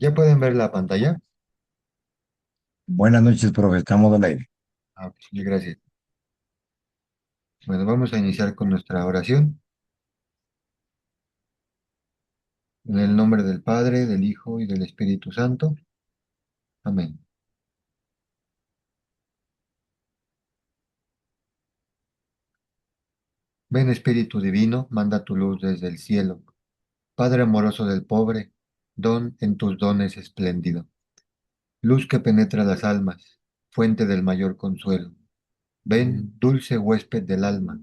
¿Ya pueden ver la pantalla? Buenas noches, profe. Estamos al aire. Ok, sí, gracias. Bueno, vamos a iniciar con nuestra oración. En el nombre del Padre, del Hijo y del Espíritu Santo. Amén. Ven Espíritu Divino, manda tu luz desde el cielo. Padre amoroso del pobre, don en tus dones espléndido. Luz que penetra las almas, fuente del mayor consuelo. Ven, dulce huésped del alma,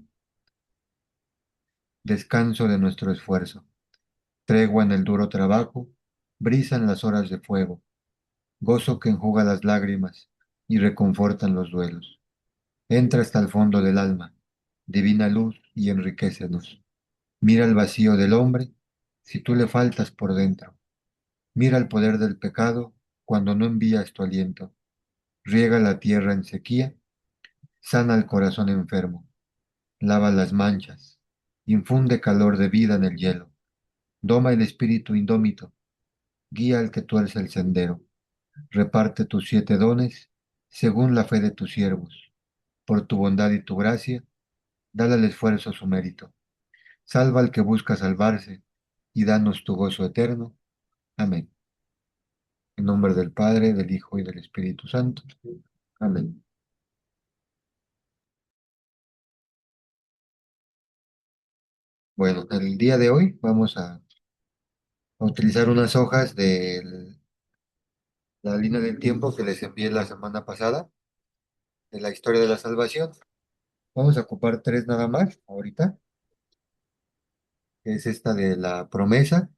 descanso de nuestro esfuerzo. Tregua en el duro trabajo, brisa en las horas de fuego. Gozo que enjuga las lágrimas y reconfortan los duelos. Entra hasta el fondo del alma, divina luz, y enriquecenos. Mira el vacío del hombre si tú le faltas por dentro. Mira el poder del pecado cuando no envías tu aliento. Riega la tierra en sequía, sana el corazón enfermo, lava las manchas, infunde calor de vida en el hielo, doma el espíritu indómito, guía al que tuerce el sendero. Reparte tus 7 dones según la fe de tus siervos. Por tu bondad y tu gracia, dale al esfuerzo su mérito. Salva al que busca salvarse y danos tu gozo eterno. Amén. En nombre del Padre, del Hijo y del Espíritu Santo. Amén. Bueno, el día de hoy vamos a utilizar unas hojas de la línea del tiempo que les envié la semana pasada, de la historia de la salvación. Vamos a ocupar tres nada más ahorita, que es esta de la promesa,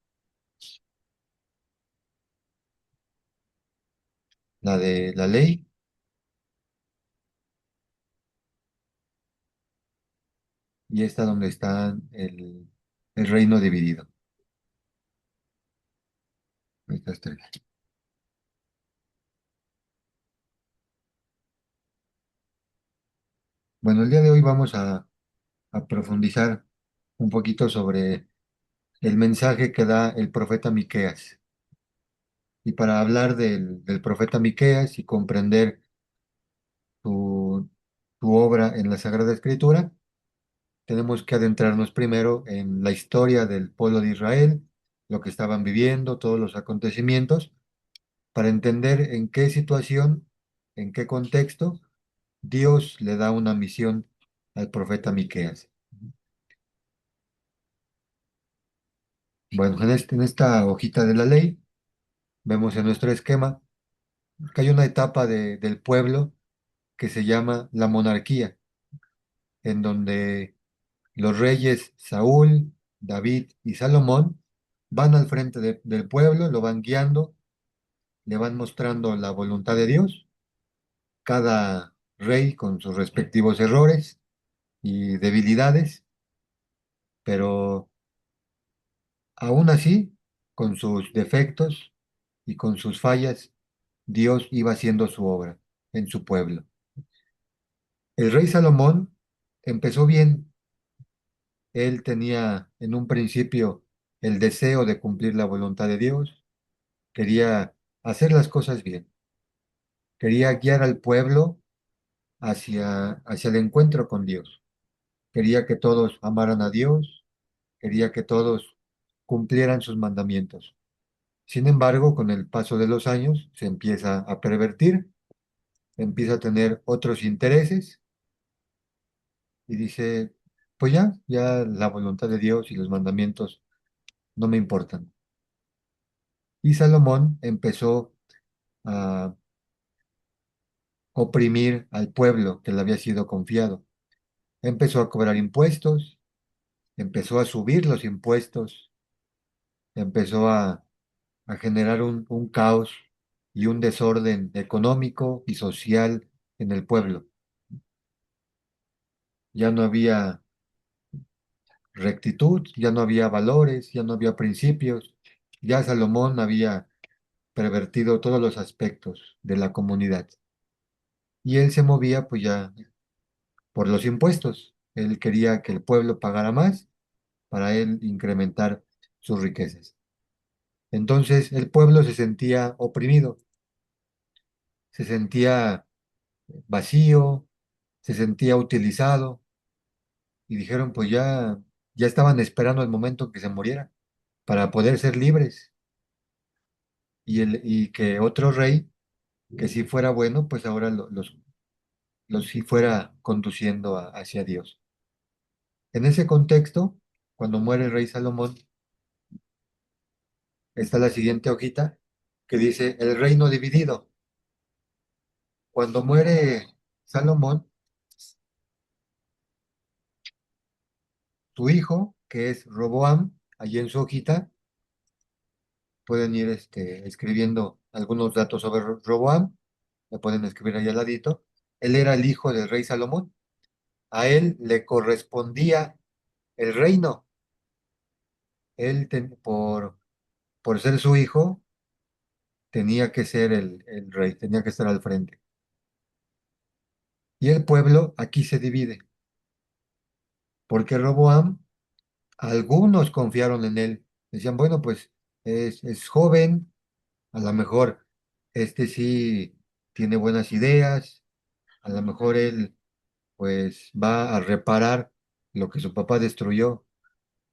la de la ley y esta donde está el reino dividido. Estas tres. Bueno, el día de hoy vamos a profundizar un poquito sobre el mensaje que da el profeta Miqueas. Y para hablar del profeta Miqueas y comprender su, su obra en la Sagrada Escritura, tenemos que adentrarnos primero en la historia del pueblo de Israel, lo que estaban viviendo, todos los acontecimientos, para entender en qué situación, en qué contexto Dios le da una misión al profeta Miqueas. Bueno, en esta hojita de la ley vemos en nuestro esquema que hay una etapa del pueblo que se llama la monarquía, en donde los reyes Saúl, David y Salomón van al frente del pueblo, lo van guiando, le van mostrando la voluntad de Dios, cada rey con sus respectivos errores y debilidades, pero aún así, con sus defectos y con sus fallas, Dios iba haciendo su obra en su pueblo. El rey Salomón empezó bien. Él tenía en un principio el deseo de cumplir la voluntad de Dios, quería hacer las cosas bien, quería guiar al pueblo hacia el encuentro con Dios, quería que todos amaran a Dios, quería que todos cumplieran sus mandamientos. Sin embargo, con el paso de los años se empieza a pervertir, empieza a tener otros intereses y dice, pues ya la voluntad de Dios y los mandamientos no me importan. Y Salomón empezó a oprimir al pueblo que le había sido confiado. Empezó a cobrar impuestos, empezó a subir los impuestos, empezó a generar un caos y un desorden económico y social en el pueblo. Ya no había rectitud, ya no había valores, ya no había principios. Ya Salomón había pervertido todos los aspectos de la comunidad. Y él se movía pues ya por los impuestos. Él quería que el pueblo pagara más para él incrementar sus riquezas. Entonces el pueblo se sentía oprimido, se sentía vacío, se sentía utilizado y dijeron, pues ya estaban esperando el momento en que se muriera para poder ser libres y que otro rey que si fuera bueno, pues ahora los si fuera conduciendo hacia Dios. En ese contexto, cuando muere el rey Salomón, está la siguiente hojita que dice el reino dividido. Cuando muere Salomón, su hijo, que es Roboam, allí en su hojita, pueden ir escribiendo algunos datos sobre Roboam, le pueden escribir ahí al ladito. Él era el hijo del rey Salomón. A él le correspondía el reino. Él, por ser su hijo, tenía que ser el rey, tenía que estar al frente. Y el pueblo aquí se divide, porque Roboam, algunos confiaron en él. Decían, bueno, pues es joven, a lo mejor este sí tiene buenas ideas, a lo mejor él pues va a reparar lo que su papá destruyó,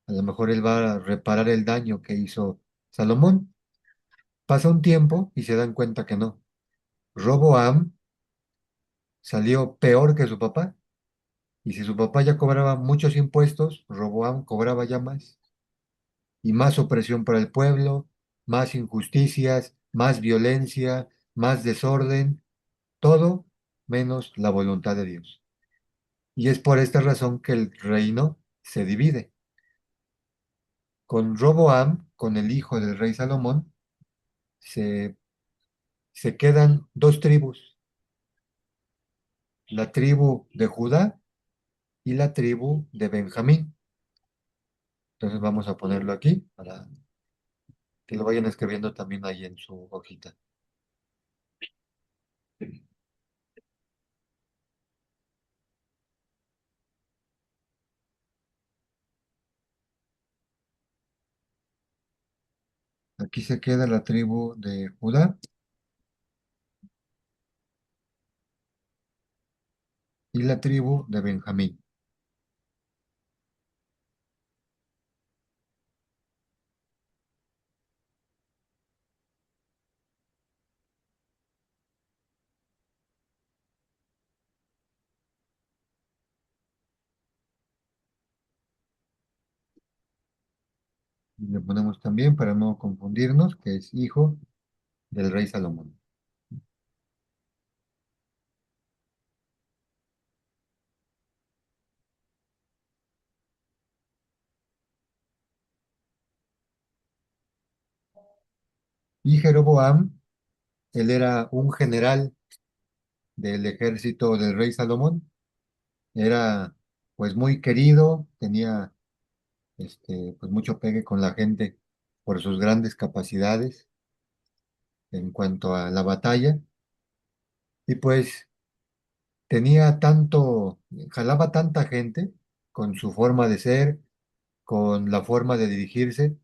a lo mejor él va a reparar el daño que hizo Salomón. Pasa un tiempo y se dan cuenta que no. Roboam salió peor que su papá. Y si su papá ya cobraba muchos impuestos, Roboam cobraba ya más. Y más opresión para el pueblo, más injusticias, más violencia, más desorden, todo menos la voluntad de Dios. Y es por esta razón que el reino se divide. Con Roboam, con el hijo del rey Salomón, se, se quedan dos tribus, la tribu de Judá y la tribu de Benjamín. Entonces vamos a ponerlo aquí para que lo vayan escribiendo también ahí en su hojita. Aquí se queda la tribu de Judá y la tribu de Benjamín. Y le ponemos también, para no confundirnos, que es hijo del rey Salomón. Y Jeroboam, él era un general del ejército del rey Salomón. Era pues muy querido, tenía pues mucho pegue con la gente por sus grandes capacidades en cuanto a la batalla. Y pues tenía tanto, jalaba tanta gente con su forma de ser, con la forma de dirigirse,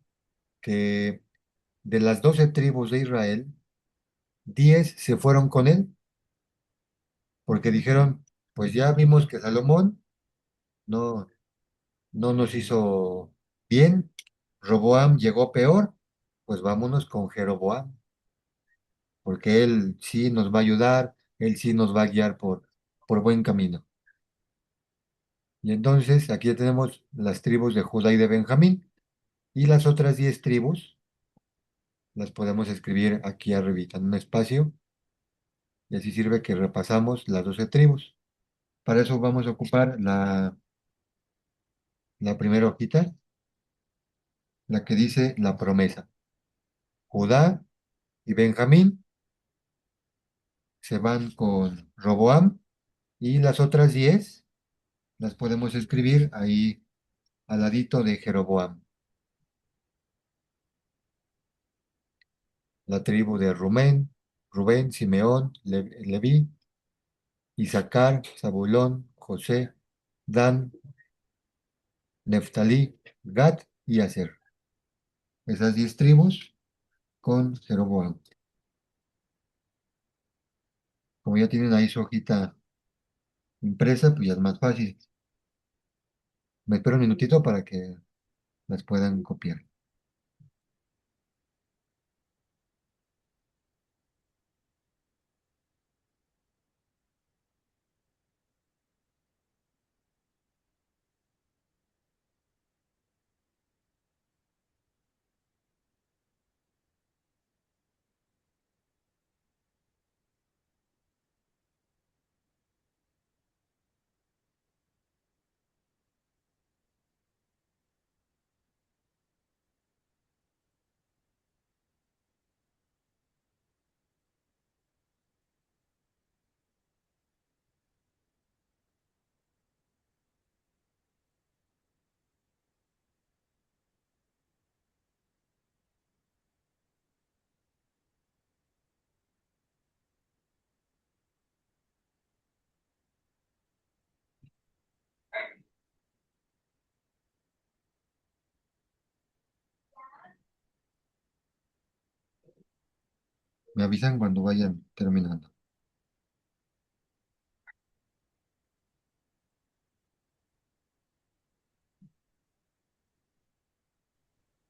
que de las 12 tribus de Israel, 10 se fueron con él, porque dijeron, pues ya vimos que Salomón no, no nos hizo bien, Roboam llegó peor, pues vámonos con Jeroboam, porque él sí nos va a ayudar, él sí nos va a guiar por buen camino. Y entonces aquí ya tenemos las tribus de Judá y de Benjamín, y las otras 10 tribus las podemos escribir aquí arribita en un espacio, y así sirve que repasamos las 12 tribus. Para eso vamos a ocupar la primera hojita, la que dice la promesa. Judá y Benjamín se van con Roboam y las otras 10 las podemos escribir ahí al ladito de Jeroboam. La tribu de Rubén, Simeón, Leví, Isaacar, Zabulón, José, Dan, Neftalí, Gad y Aser. Esas 10 tribus con Jeroboam. Como ya tienen ahí su hojita impresa, pues ya es más fácil. Me espero un minutito para que las puedan copiar. Me avisan cuando vayan terminando.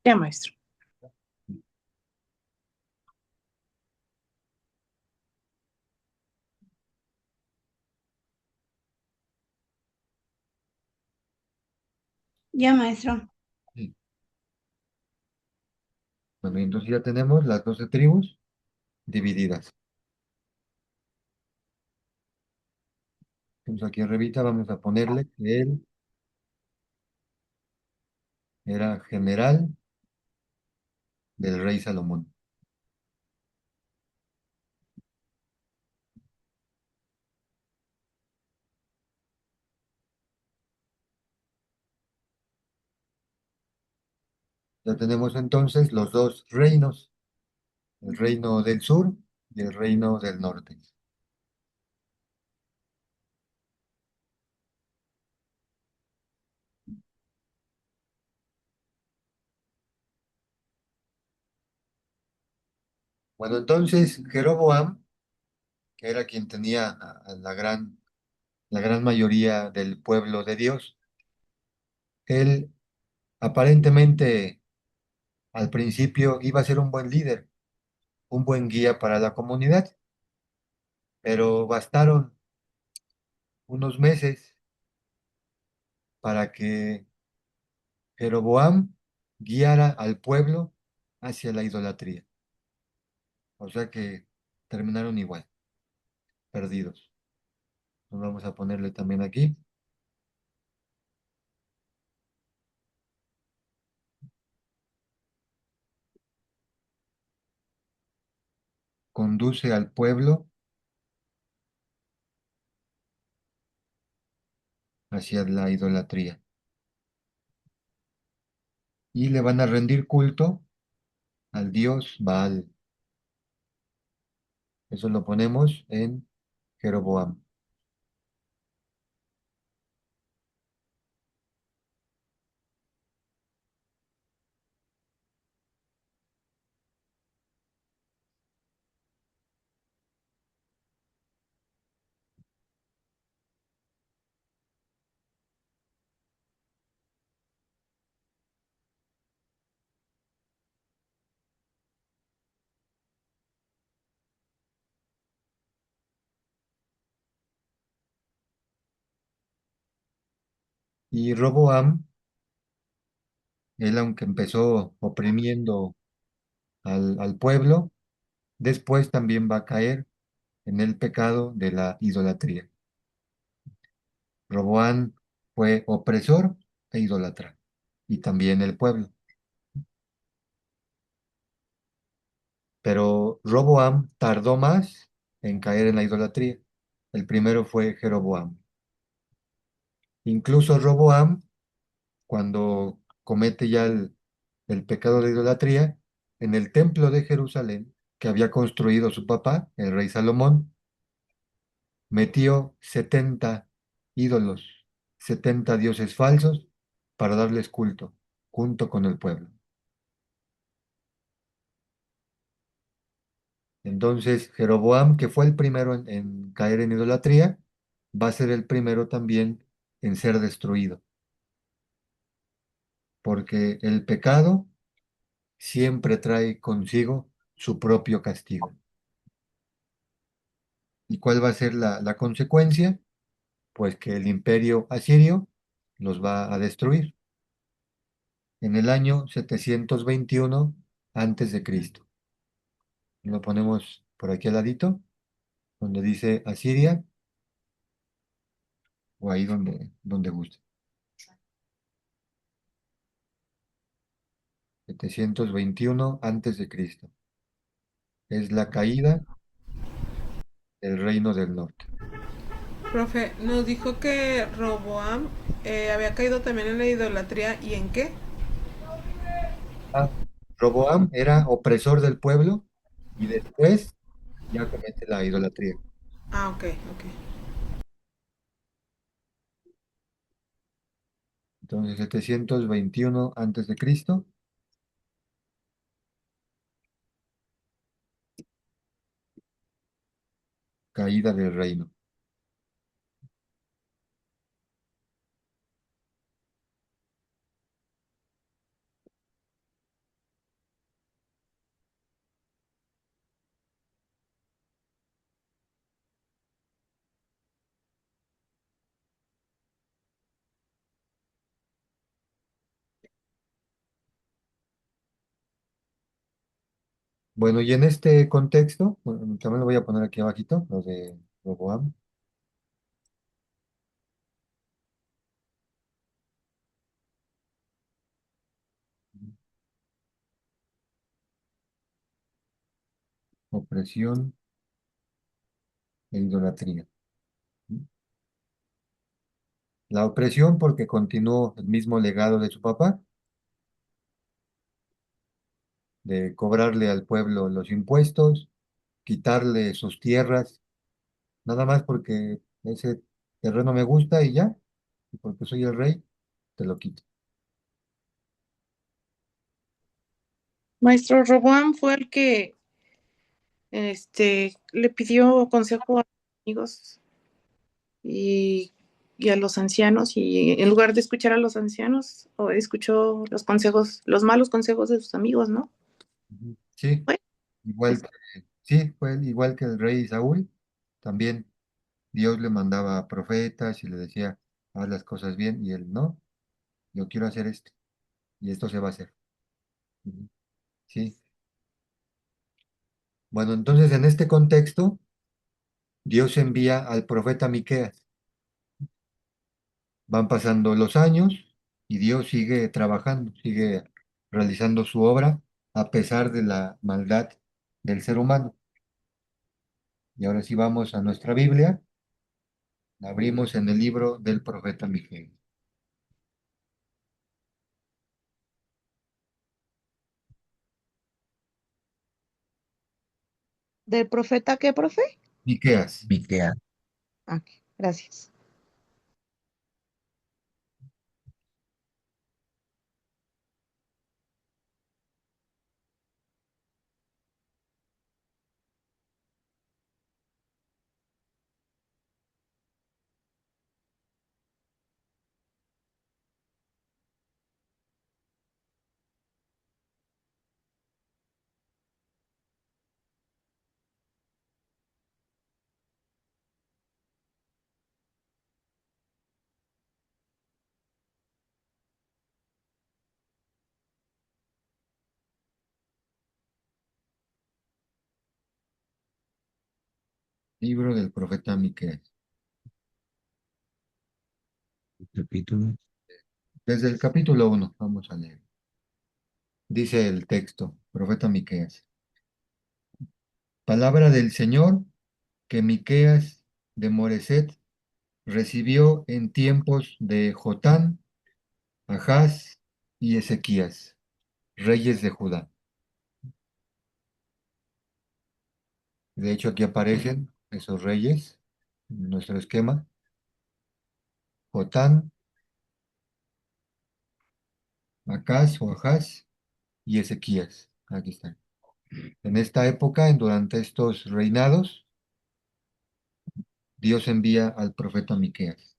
Ya, maestro. Ya, maestro. Sí. Bueno, y entonces ya tenemos las 12 tribus divididas. Entonces aquí arribita vamos a ponerle que él era general del rey Salomón. Ya tenemos entonces los dos reinos, el reino del sur y el reino del norte. Bueno, entonces Jeroboam, que era quien tenía a la gran mayoría del pueblo de Dios, él aparentemente al principio iba a ser un buen líder, un buen guía para la comunidad, pero bastaron unos meses para que Jeroboam guiara al pueblo hacia la idolatría. O sea que terminaron igual, perdidos. Nos vamos a ponerle también aquí. Conduce al pueblo hacia la idolatría. Y le van a rendir culto al dios Baal. Eso lo ponemos en Jeroboam. Y Roboam, él aunque empezó oprimiendo al pueblo, después también va a caer en el pecado de la idolatría. Roboam fue opresor e idólatra, y también el pueblo. Pero Roboam tardó más en caer en la idolatría. El primero fue Jeroboam. Incluso Roboam, cuando comete ya el pecado de idolatría, en el templo de Jerusalén, que había construido su papá, el rey Salomón, metió 70 ídolos, 70 dioses falsos para darles culto, junto con el pueblo. Entonces, Jeroboam, que fue el primero en caer en idolatría, va a ser el primero también en ser destruido, porque el pecado siempre trae consigo su propio castigo. ¿Y cuál va a ser la consecuencia? Pues que el imperio asirio los va a destruir en el año 721 antes de Cristo. Lo ponemos por aquí al ladito, donde dice Asiria, o ahí donde guste. 721 antes de Cristo. Es la caída del reino del norte. Profe, nos dijo que Roboam había caído también en la idolatría. ¿Y en qué? Ah, Roboam era opresor del pueblo y después ya comete la idolatría. Ah, ok, ok. Entonces, 721 antes de Cristo, caída del reino. Bueno, y en este contexto, bueno, también lo voy a poner aquí abajito, lo de Roboam. Opresión e idolatría. La opresión porque continuó el mismo legado de su papá, de cobrarle al pueblo los impuestos, quitarle sus tierras, nada más porque ese terreno me gusta y ya, y porque soy el rey, te lo quito. Maestro, Roboam fue el que le pidió consejo a los amigos y, y a los ancianos, y en lugar de escuchar a los ancianos, o escuchó los consejos, los malos consejos de sus amigos, ¿no? Ujú. Sí, Fue, igual es- que, sí, fue igual que el rey Saúl, también Dios le mandaba profetas y le decía, haz las cosas bien, y él, no, yo quiero hacer esto, y esto se va a hacer. Ujú. Sí, bueno, entonces en este contexto, Dios envía al profeta Miqueas. Van pasando los años y Dios sigue trabajando, sigue realizando su obra a pesar de la maldad del ser humano. Y ahora sí vamos a nuestra Biblia, la abrimos en el libro del profeta Miqueas. ¿del profeta qué, profe? Miqueas. Miquea, Ah, ok, gracias. Libro del profeta Miqueas. capítulo. Desde el capítulo 1, vamos a leer. Dice el texto, profeta Miqueas. Palabra del Señor que Miqueas de Moreset recibió en tiempos de Jotán, Ahaz y Ezequías, reyes de Judá. De hecho, aquí aparecen esos reyes en nuestro esquema. Jotán, Acaz o Ahaz y Ezequías. Aquí están. En esta época, durante estos reinados, Dios envía al profeta Miqueas.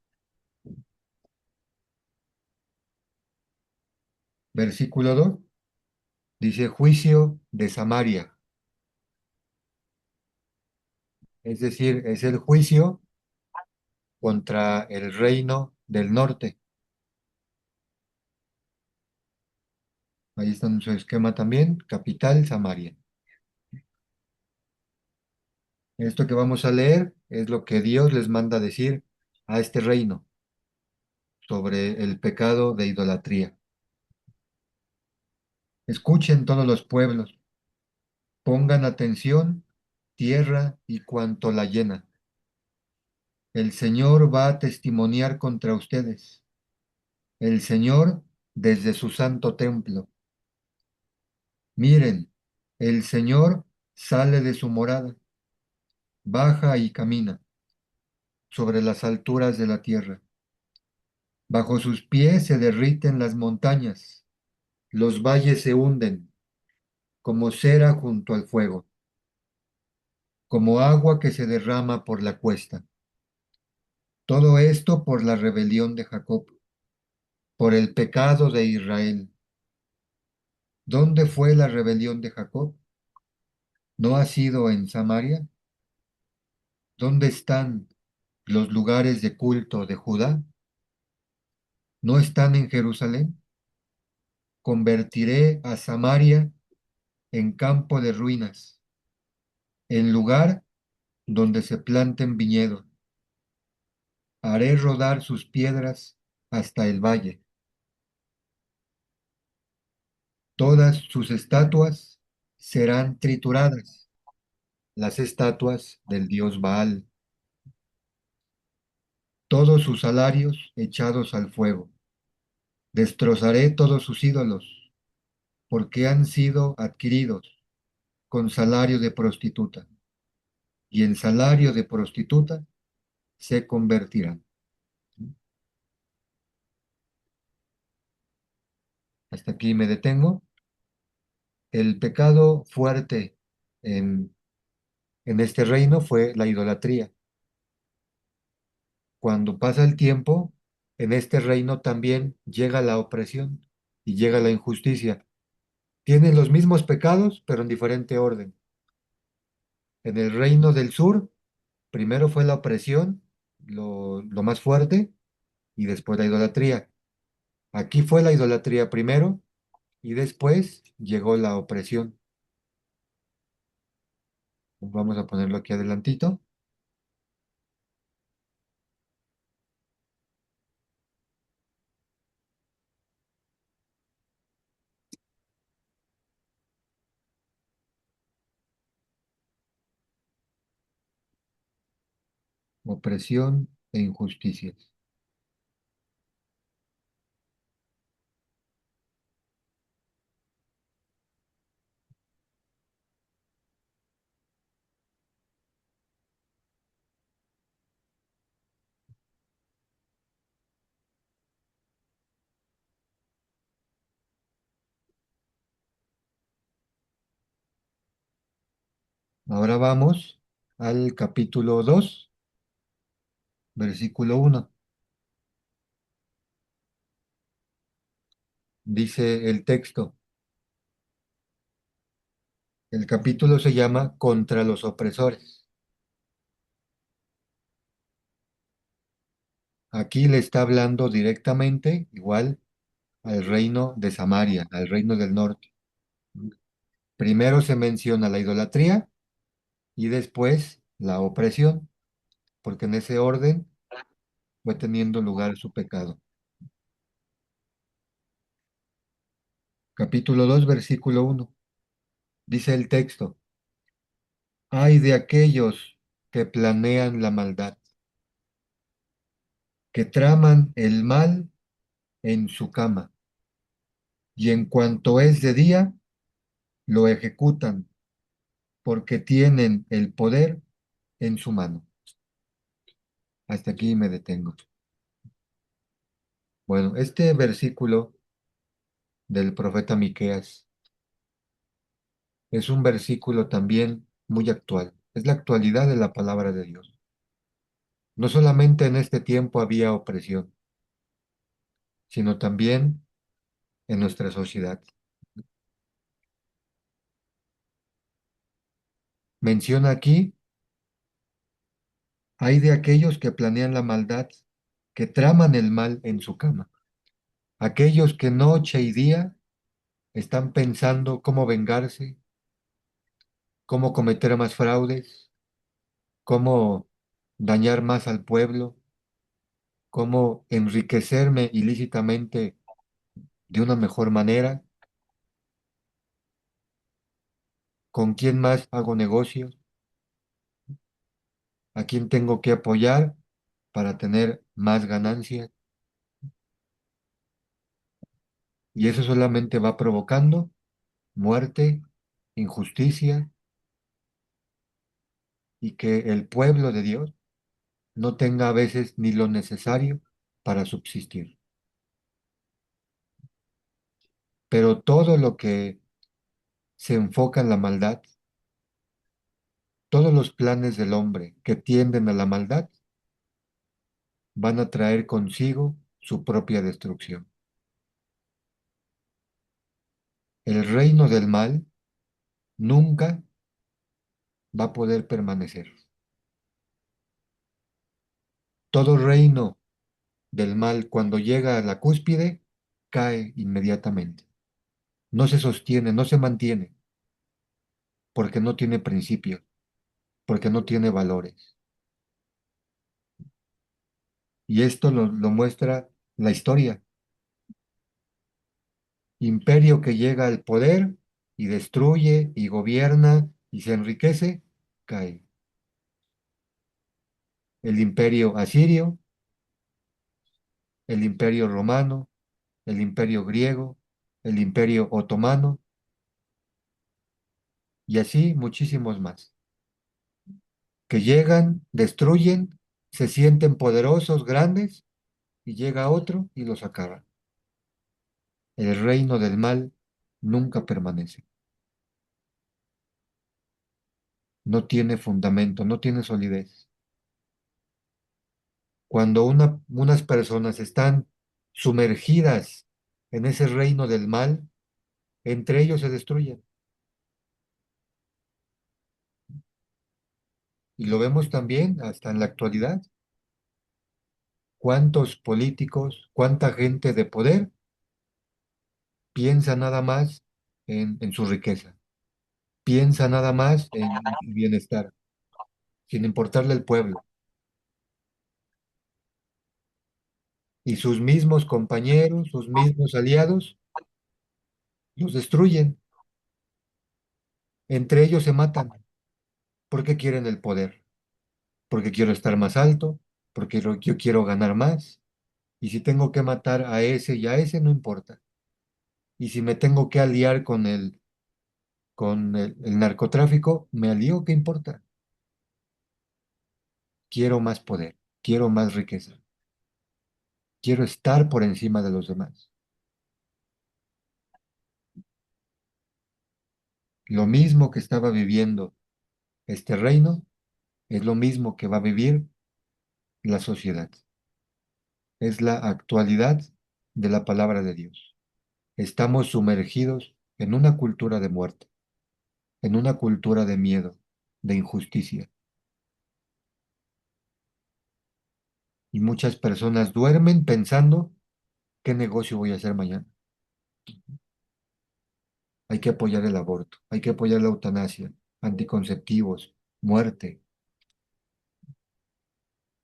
Versículo 2 dice juicio de Samaria, es decir, es el juicio contra el reino del norte. Ahí está en su esquema también, capital Samaria. Esto que vamos a leer es lo que Dios les manda decir a este reino sobre el pecado de idolatría. Escuchen todos los pueblos, pongan atención, tierra y cuanto la llena. El Señor va a testimoniar contra ustedes. El Señor desde su santo templo. Miren, el Señor sale de su morada, baja y camina sobre las alturas de la tierra. Bajo sus pies se derriten las montañas, los valles se hunden como cera junto al fuego, como agua que se derrama por la cuesta. Todo esto por la rebelión de Jacob, por el pecado de Israel. ¿Dónde fue la rebelión de Jacob? ¿No ha sido en Samaria? ¿Dónde están los lugares de culto de Judá? ¿No están en Jerusalén? Convertiré a Samaria en campo de ruinas, en lugar donde se planten viñedos. Haré rodar sus piedras hasta el valle. Todas sus estatuas serán trituradas, las estatuas del dios Baal, todos sus salarios echados al fuego. Destrozaré todos sus ídolos, porque han sido adquiridos con salario de prostituta, y en salario de prostituta se convertirán. Hasta aquí me detengo. El pecado fuerte en, en este reino fue la idolatría. Cuando pasa el tiempo, en este reino también llega la opresión y llega la injusticia. Tienen los mismos pecados, pero en diferente orden. En el reino del sur, primero fue la opresión, lo más fuerte, y después la idolatría. Aquí fue la idolatría primero y después llegó la opresión. Vamos a ponerlo aquí adelantito. Opresión e injusticias. Ahora vamos al capítulo 2, versículo 1. Dice el texto, el capítulo se llama Contra los opresores. Aquí le está hablando directamente, igual, al reino de Samaria, al reino del norte. Primero se menciona la idolatría y después la opresión, porque en ese orden fue teniendo lugar su pecado. Capítulo 2, versículo 1. Dice el texto, ay de aquellos que planean la maldad, que traman el mal en su cama, y en cuanto es de día, lo ejecutan, porque tienen el poder en su mano. Hasta aquí me detengo. Bueno, este versículo del profeta Miqueas Es un versículo también muy actual. Es la actualidad de la palabra de Dios. No solamente en este tiempo había opresión, sino también en nuestra sociedad. Menciona aquí, hay de aquellos que planean la maldad, que traman el mal en su cama. Aquellos que noche y día están pensando cómo vengarse, cómo cometer más fraudes, cómo dañar más al pueblo, cómo enriquecerme ilícitamente de una mejor manera, con quién más hago negocios, a quién tengo que apoyar para tener más ganancias. Y eso solamente va provocando muerte, injusticia y que el pueblo de Dios no tenga a veces ni lo necesario para subsistir. Pero todo lo que se enfoca en la maldad, todos los planes del hombre que tienden a la maldad, van a traer consigo su propia destrucción. El reino del mal nunca va a poder permanecer. Todo reino del mal, cuando llega a la cúspide, cae inmediatamente. No se sostiene, no se mantiene, porque no tiene principios, porque no tiene valores. Y esto lo muestra la historia. Imperio que llega al poder y destruye y gobierna y se enriquece, cae. El imperio asirio, el imperio romano, el imperio griego, el imperio otomano y así muchísimos más, que llegan, destruyen, se sienten poderosos, grandes, y llega otro y los acaba. El reino del mal nunca permanece, no tiene fundamento, no tiene solidez. Cuando unas personas están sumergidas en ese reino del mal, entre ellos se destruyen. Y lo vemos también hasta en la actualidad. ¿Cuántos políticos, cuánta gente de poder piensa nada más en su riqueza? Piensa nada más en su bienestar, sin importarle el pueblo. Y sus mismos compañeros, sus mismos aliados, los destruyen. Entre ellos se matan porque quieren el poder, porque quiero estar más alto, porque yo quiero ganar más. Y si tengo que matar a ese y a ese, no importa. Y si me tengo que aliar con el narcotráfico, me alío, ¿qué importa? Quiero más poder, quiero más riqueza, quiero estar por encima de los demás. Lo mismo que estaba viviendo este reino es lo mismo que va a vivir la sociedad. Es la actualidad de la palabra de Dios. Estamos sumergidos en una cultura de muerte, en una cultura de miedo, de injusticia. Y muchas personas duermen pensando qué negocio voy a hacer mañana. Hay que apoyar el aborto, hay que apoyar la eutanasia, anticonceptivos, muerte,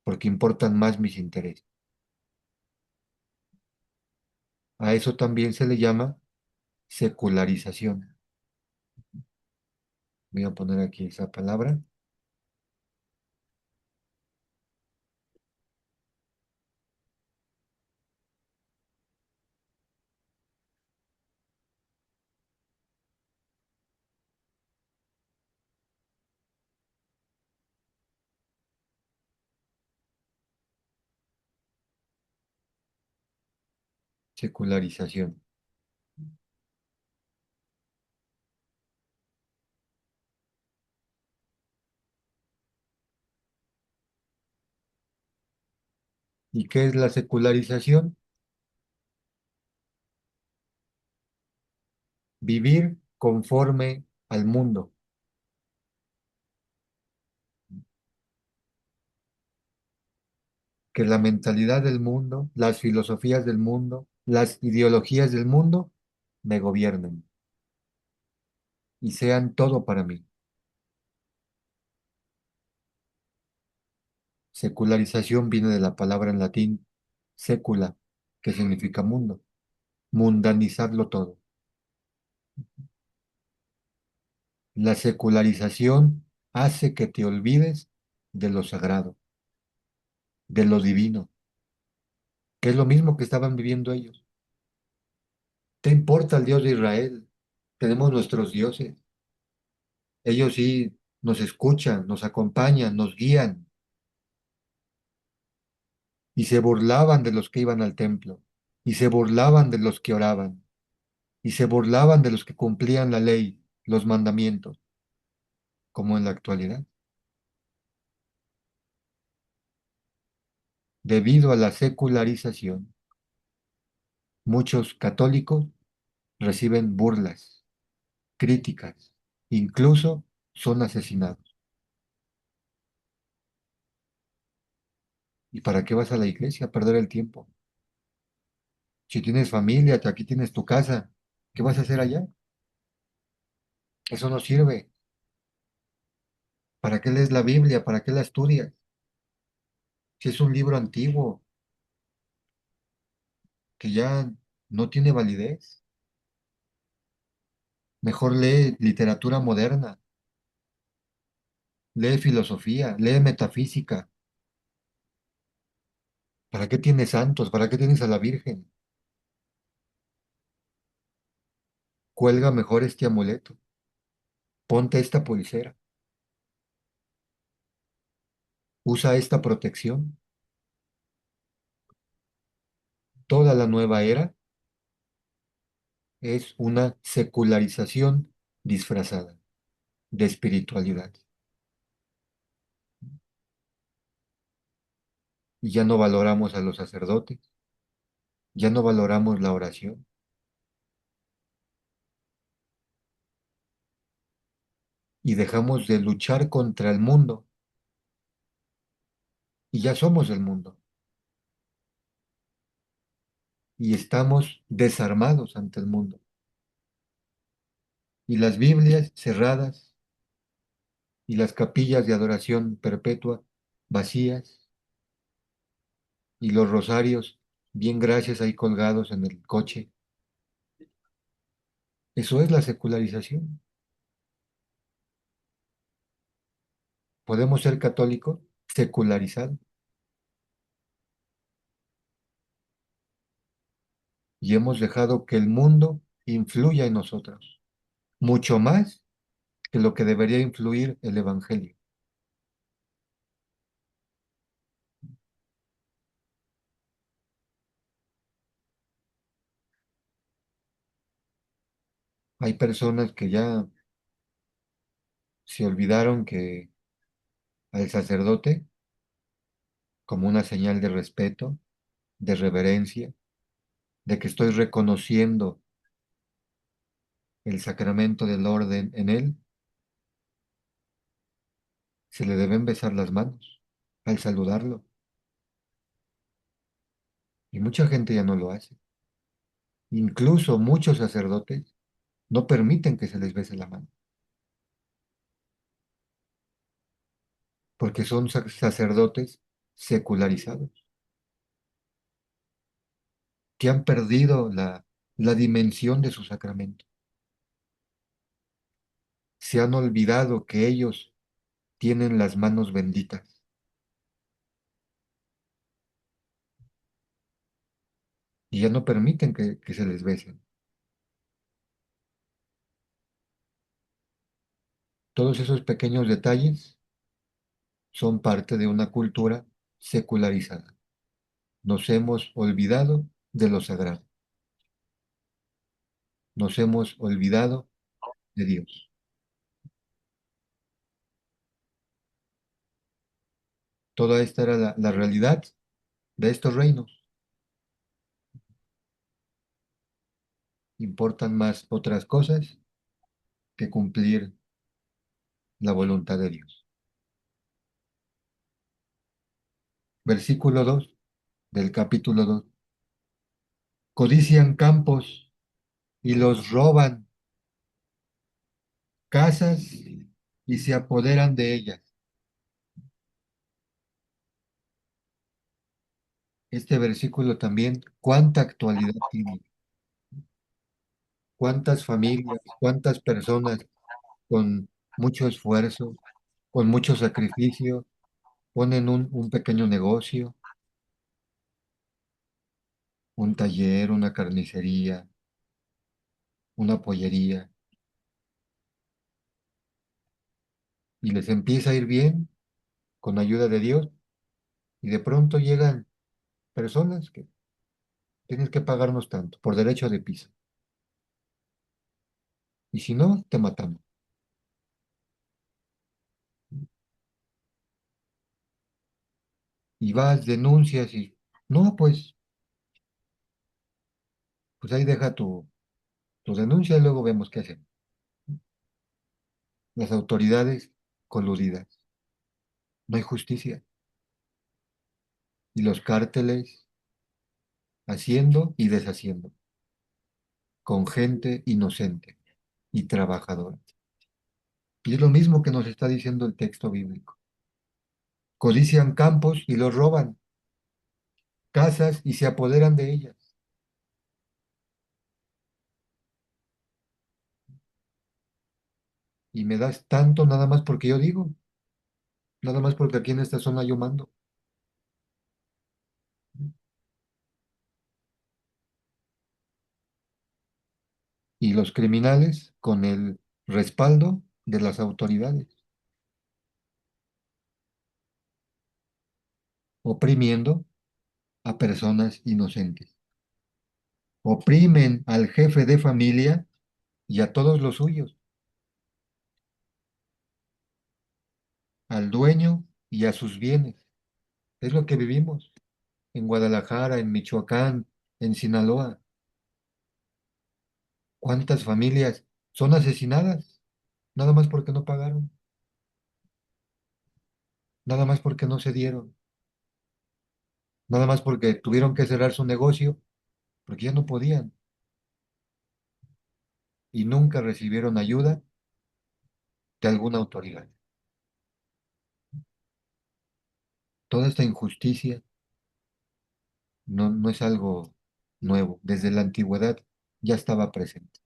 porque importan más mis intereses. A eso también se le llama secularización. Voy a poner aquí esa palabra, secularización. ¿Y qué es la secularización? Vivir conforme al mundo, que la mentalidad del mundo, las filosofías del mundo, las ideologías del mundo me gobiernen y sean todo para mí. Secularización viene de la palabra en latín secula, que significa mundo, mundanizarlo todo. La secularización hace que te olvides de lo sagrado, de lo divino, que es lo mismo que estaban viviendo ellos. ¿Te importa el Dios de Israel? Tenemos nuestros dioses. Ellos sí nos escuchan, nos acompañan, nos guían y se burlaban de los que iban al templo y se burlaban de los que oraban y se burlaban de los que cumplían la ley, los mandamientos, como en la actualidad. Debido a la secularización, muchos católicos reciben burlas, críticas, incluso son asesinados. ¿Y para qué vas a la iglesia a perder el tiempo? Si tienes familia, aquí tienes tu casa, ¿qué vas a hacer allá? Eso no sirve. ¿Para qué lees la Biblia? ¿Para qué la estudias? Si es un libro antiguo que ya no tiene validez, mejor lee literatura moderna, lee filosofía, lee metafísica. ¿Para qué tienes santos? ¿Para qué tienes a la Virgen? Cuelga mejor este amuleto, ponte esta pulsera, usa esta protección. Toda la nueva era es una secularización disfrazada de espiritualidad. Y ya no valoramos a los sacerdotes, ya no valoramos la oración y dejamos de luchar contra el mundo y ya somos el mundo y estamos desarmados ante el mundo. Y las Biblias cerradas y las capillas de adoración perpetua vacías y los rosarios bien gracias ahí colgados en el coche. Eso es la secularización. Podemos ser católicos secularizados y hemos dejado que el mundo influya en nosotros, mucho más que lo que debería influir el Evangelio. Hay personas que ya se olvidaron que al sacerdote, como una señal de respeto, de reverencia, de que estoy reconociendo el sacramento del orden en él, se le deben besar las manos al saludarlo. Y mucha gente ya no lo hace. Incluso muchos sacerdotes no permiten que se les bese la mano, porque son sacerdotes secularizados, que han perdido la dimensión de su sacramento. Se han olvidado que ellos tienen las manos benditas y ya no permiten que se les besen. Todos esos pequeños detalles son parte de una cultura secularizada. Nos hemos olvidado de lo sagrado. Nos hemos olvidado de Dios. Toda esta era la realidad de estos reinos. Importan más otras cosas que cumplir la voluntad de Dios. Versículo 2 del capítulo 2. Codician campos y los roban, casas y se apoderan de ellas. Este versículo también, ¿cuánta actualidad tiene? ¿Cuántas familias, cuántas personas con mucho esfuerzo, con mucho sacrificio, ponen un pequeño negocio, un taller, una carnicería, una pollería, y les empieza a ir bien con ayuda de Dios, y de pronto llegan personas que tienes que pagarnos tanto por derecho de piso, y si no, te matamos. Y vas, denuncias y, no, pues ahí deja tu denuncia y luego vemos qué hacemos. Las autoridades coludidas, no hay justicia, y los cárteles haciendo y deshaciendo, con gente inocente y trabajadora. Y es lo mismo que nos está diciendo el texto bíblico. Codician campos y los roban, casas y se apoderan de ellas. Y me das tanto nada más porque yo digo, nada más porque aquí en esta zona yo mando. Y los criminales con el respaldo de las autoridades, oprimiendo a personas inocentes. Oprimen al jefe de familia y a todos los suyos, al dueño y a sus bienes. Es lo que vivimos en Guadalajara, en Michoacán, en Sinaloa. ¿Cuántas familias son asesinadas? Nada más porque no pagaron, nada más porque no se dieron, nada más porque tuvieron que cerrar su negocio, porque ya no podían y nunca recibieron ayuda de alguna autoridad. Toda esta injusticia no es algo nuevo, desde la antigüedad ya estaba presente.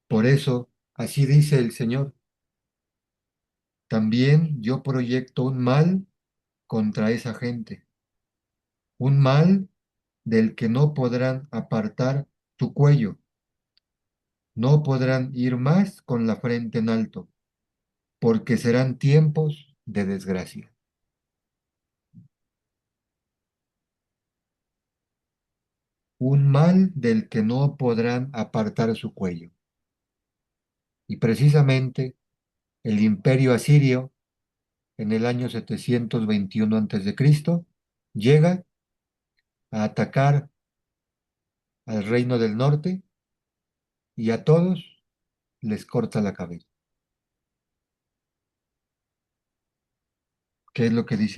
Por eso, así dice el Señor, también yo proyecto un mal contra esa gente, un mal del que no podrán apartar su cuello, no podrán ir más con la frente en alto, porque serán tiempos de desgracia. Un mal del que no podrán apartar su cuello. Y precisamente el imperio asirio, en el año 721 a.C., llega a atacar al reino del norte y a todos les corta la cabeza. ¿Qué es lo que dice?